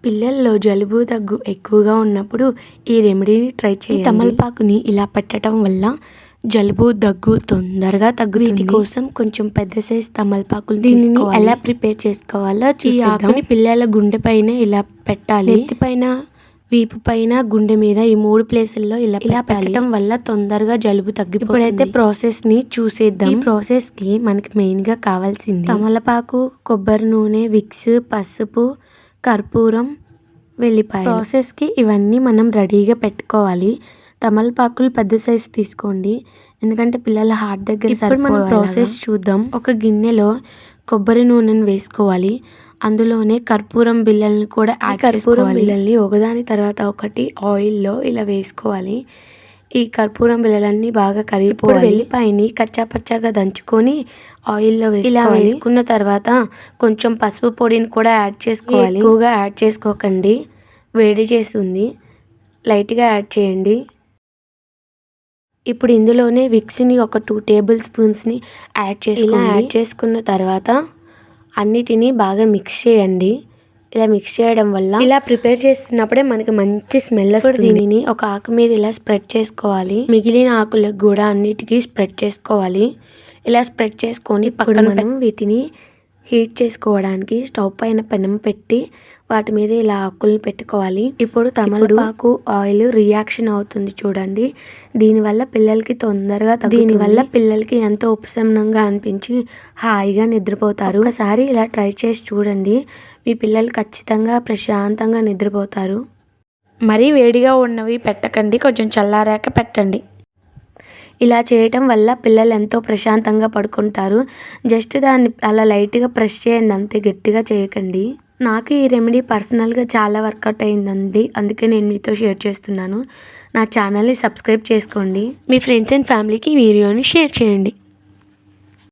పిల్లల్లో జలుబు దగ్గు ఎక్కువగా ఉన్నప్పుడు ఈ రెమెడీని ట్రై చేయండి. తమలపాకుని ఇలా పెట్టడం వల్ల జలుబు దగ్గు తొందరగా తగ్గుతుంది. వీటి కోసం కొంచెం పెద్ద సైజ్ తమలపాకులు దీనిని ఎలా ప్రిపేర్ చేసుకోవాలో ఈ ఆకుని పిల్లల గుండె పైన ఇలా పెట్టాలి. నెత్తి పైన, వీపు పైన, గుండె మీద ఈ 3 ప్లేసుల్లో ఇలా పెట్టడం వల్ల తొందరగా జలుబు తగ్గిపోతుంది. ఇప్పుడైతే ప్రాసెస్ ని చూసేద్దాం. ఈ ప్రాసెస్ కి మనకి మెయిన్ గా కావాల్సింది తమలపాకు, కొబ్బరి నూనె, విక్స్, పసుపు, కర్పూరం, వెల్లిపాయ. ప్రాసెస్ కి ఇవన్నీ మనం రెడీగా పెట్టుకోవాలి. తమలపాకులు పెద్ద సైజు తీసుకోండి, ఎందుకంటే పిల్లల హార్ట్ దగ్గర. ఇప్పుడు మనం ప్రాసెస్ చూద్దాం. ఒక గిన్నెలో కొబ్బరి నూనెను వేసుకోవాలి. అందులోనే కర్పూరం బిళ్ళల్ని కూడా కర్పూరం బిళ్ళల్ని ఒకదాని తర్వాత ఒకటి ఆయిల్లో ఇలా వేసుకోవాలి. ఈ కర్పూరం బిళ్ళలన్నీ బాగా కరిగిపోవాలి. వెల్లిపాయని కచ్చాపచ్చాగా దంచుకొని ఆయిల్లో ఇలా వేసుకున్న తర్వాత కొంచెం పసుపు పొడిని కూడా యాడ్ చేసుకోవాలి. ఎక్కువగా యాడ్ చేసుకోకండి, వేడి చేస్తుంది. లైట్గా యాడ్ చేయండి. ఇప్పుడు ఇందులోనే విక్స్ని ఒక 2 టేబుల్ స్పూన్స్ని యాడ్ చేసుకోండి. యాడ్ చేసుకున్న తర్వాత అన్నిటినీ బాగా మిక్స్ చేయండి. ఇలా మిక్స్ చేయడం వల్ల ఇలా ప్రిపేర్ చేస్తున్నప్పుడే మనకి మంచి స్మెల్ వస్తుంది. దీనిని ఒక ఆకు మీద ఇలా స్ప్రెడ్ చేసుకోవాలి. మిగిలిన ఆకులకు కూడా అన్నిటికీ స్ప్రెడ్ చేసుకోవాలి. ఇలా స్ప్రెడ్ చేసుకొని పక్కన మనం వీటిని హీట్ చేసుకోవడానికి స్టవ్ పైన పెనం పెట్టి వాటి మీద ఇలా ఆకుల్ని పెట్టుకోవాలి. ఇప్పుడు తమలపాకు ఆయిల్ రియాక్షన్ అవుతుంది చూడండి. దీనివల్ల పిల్లలకి తొందరగా దీనివల్ల పిల్లలకి ఎంతో ఉపశమనంగా అనిపించి హాయిగా నిద్రపోతారు. ఒకసారి ఇలా ట్రై చేసి చూడండి, మీ పిల్లలు ఖచ్చితంగా ప్రశాంతంగా నిద్రపోతారు. మరీ వేడిగా ఉన్నవి పెట్టకండి, కొంచెం చల్లారాక పెట్టండి. ఇలా చేయటం వల్ల పిల్లలు ఎంతో ప్రశాంతంగా పడుకుంటారు. జస్ట్ దాన్ని అలా లైట్గా ప్రెస్ చేయండి అంతే, గట్టిగా చేయకండి. నాకు ఈ రెమెడీ పర్సనల్గా చాలా వర్కౌట్ అయిందండి, అందుకే నేను మీతో షేర్ చేస్తున్నాను. నా ఛానల్ని సబ్స్క్రైబ్ చేసుకోండి. మీ ఫ్రెండ్స్ అండ్ ఫ్యామిలీకి ఈ వీడియోని షేర్ చేయండి.